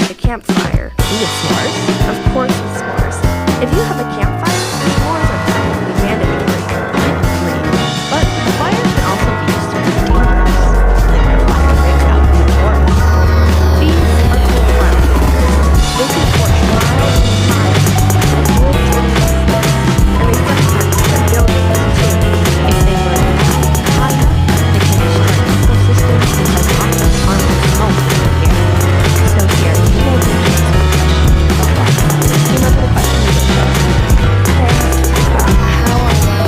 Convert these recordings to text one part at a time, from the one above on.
light a campfire. With s'mores? Of course with s'mores. If you have a campfire, s'mores are practically mandatory. But the fire can also be used to be dangerous, like when a fire breaks out in the forest. These are called wildfires. They can scorch miles and miles of woods and wastelands, and they sometimes set buildings too. If they burn high enough, they can destroy ecosystems and cause lots of harmful smoke in the air. So here, you will be answering the question about wildfires. Do you remember the question you just asked? How are wildfires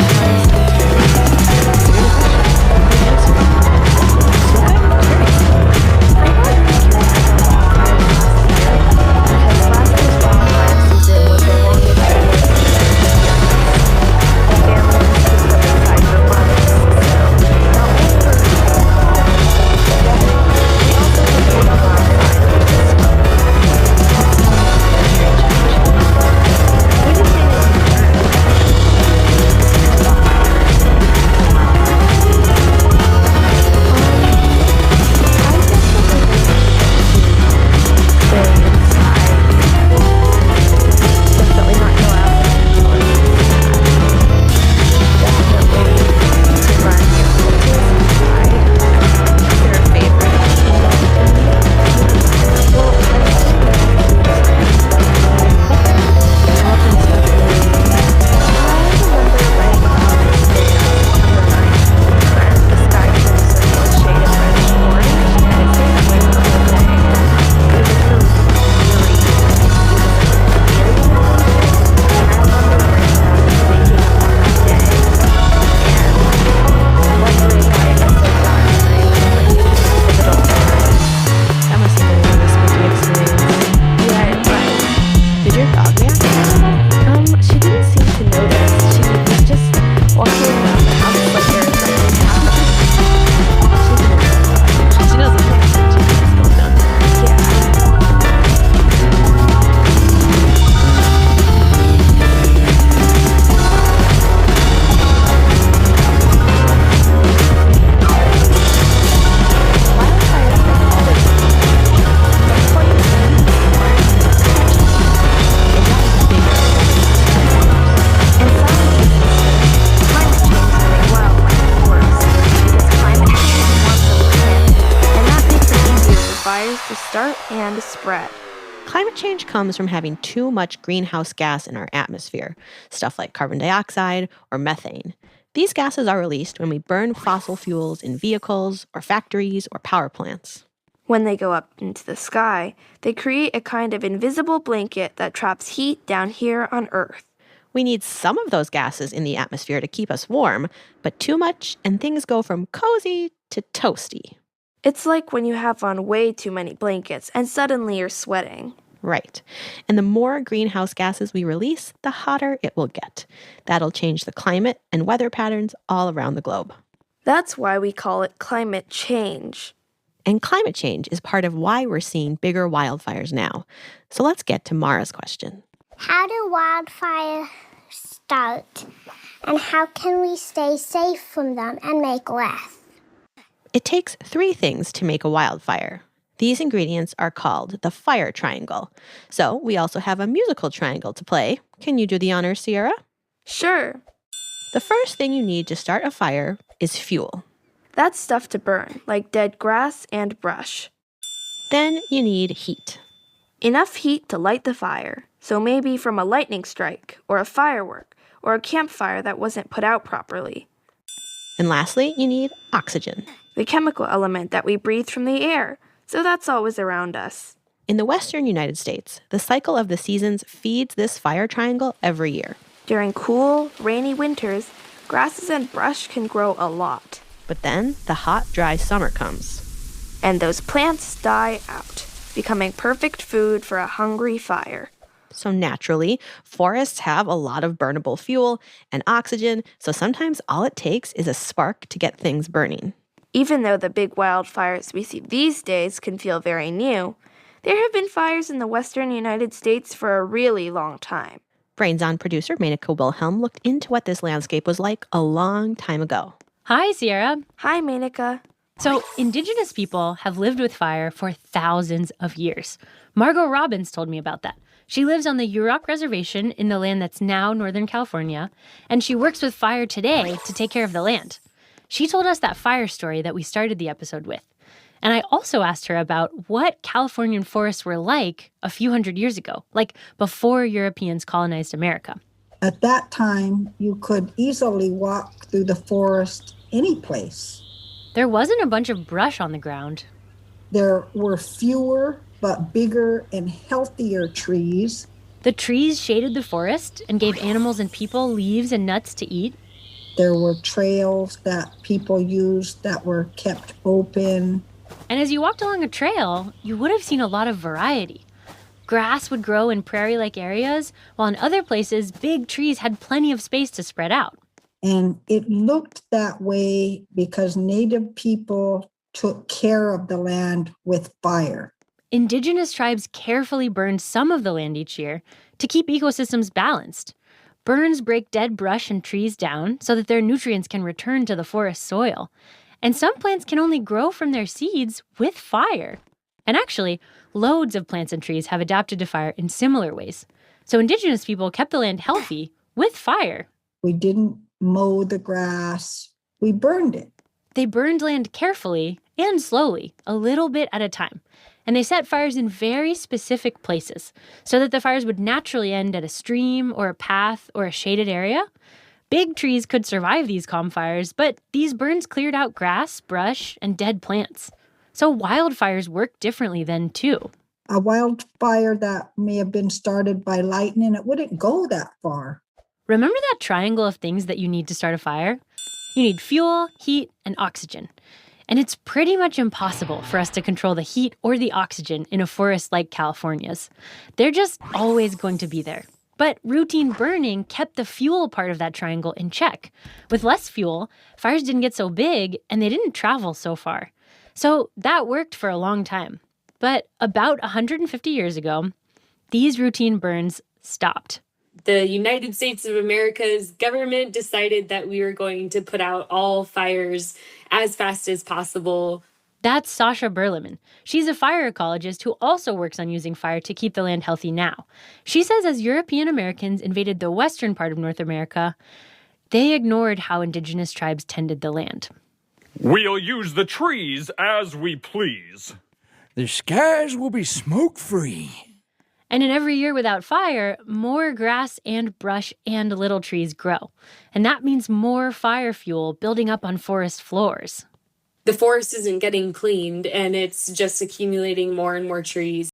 to start and spread. Climate change comes from having too much greenhouse gas in our atmosphere, stuff like carbon dioxide or methane. These gases are released when we burn fossil fuels in vehicles or factories or power plants. When they go up into the sky, they create a kind of invisible blanket that traps heat down here on Earth. We need some of those gases in the atmosphere to keep us warm, but too much and things go from cozy to toasty. It's like when you have on way too many blankets and suddenly you're sweating. Right. And the more greenhouse gases we release, the hotter it will get. That'll change the climate and weather patterns all around the globe. That's why we call it climate change. And climate change is part of why we're seeing bigger wildfires now. So let's get to Mara's question. How do wildfires start? And how can we stay safe from them and make less? It takes 3 things to make a wildfire. These ingredients are called the fire triangle. So we also have a musical triangle to play. Can you do the honors, Sierra? Sure. The first thing you need to start a fire is fuel. That's stuff to burn, like dead grass and brush. Then you need heat. Enough heat to light the fire, so maybe from a lightning strike, or a firework, or a campfire that wasn't put out properly. And lastly, you need oxygen. The chemical element that we breathe from the air, so that's always around us. In the western United States, the cycle of the seasons feeds this fire triangle every year. During cool, rainy winters, grasses and brush can grow a lot. But then the hot, dry summer comes. And those plants die out, becoming perfect food for a hungry fire. So naturally, forests have a lot of burnable fuel and oxygen, so sometimes all it takes is a spark to get things burning. Even though the big wildfires we see these days can feel very new, there have been fires in the western United States for a really long time. Brains On producer Menaka Wilhelm looked into what this landscape was like a long time ago. Hi, Sierra. Hi, Menaka. So, indigenous people have lived with fire for thousands of years. Margot Robbins told me about that. She lives on the Yurok Reservation in the land that's now Northern California, and she works with fire today to take care of the land. She told us that fire story that we started the episode with. And I also asked her about what Californian forests were like a few hundred years ago, like before Europeans colonized America. At that time, you could easily walk through the forest any place. There wasn't a bunch of brush on the ground. There were fewer but bigger and healthier trees. The trees shaded the forest and gave animals and people leaves and nuts to eat. There were trails that people used that were kept open. And as you walked along a trail, you would have seen a lot of variety. Grass would grow in prairie-like areas, while in other places, big trees had plenty of space to spread out. And it looked that way because Native people took care of the land with fire. Indigenous tribes carefully burned some of the land each year to keep ecosystems balanced. Burns break dead brush and trees down so that their nutrients can return to the forest soil. And some plants can only grow from their seeds with fire. And actually, loads of plants and trees have adapted to fire in similar ways. So indigenous people kept the land healthy with fire. We didn't mow the grass. We burned it. They burned land carefully and slowly, a little bit at a time. And they set fires in very specific places so that the fires would naturally end at a stream or a path or a shaded area. Big trees could survive these calm fires, but these burns cleared out grass, brush, and dead plants. So wildfires work differently then, too. A wildfire that may have been started by lightning, it wouldn't go that far. Remember that triangle of things that you need to start a fire? You need fuel, heat, and oxygen. And it's pretty much impossible for us to control the heat or the oxygen in a forest like California's. They're just always going to be there. But routine burning kept the fuel part of that triangle in check. With less fuel, fires didn't get so big and they didn't travel so far. So that worked for a long time. But about 150 years ago, these routine burns stopped. The United States of America's government decided that we were going to put out all fires as fast as possible. That's Sasha Berleman. She's a fire ecologist who also works on using fire to keep the land healthy now. She says as European Americans invaded the western part of North America, they ignored how indigenous tribes tended the land. We'll use the trees as we please. The skies will be smoke-free. And in every year without fire, more grass and brush and little trees grow. And that means more fire fuel building up on forest floors. The forest isn't getting cleaned, and it's just accumulating more and more trees.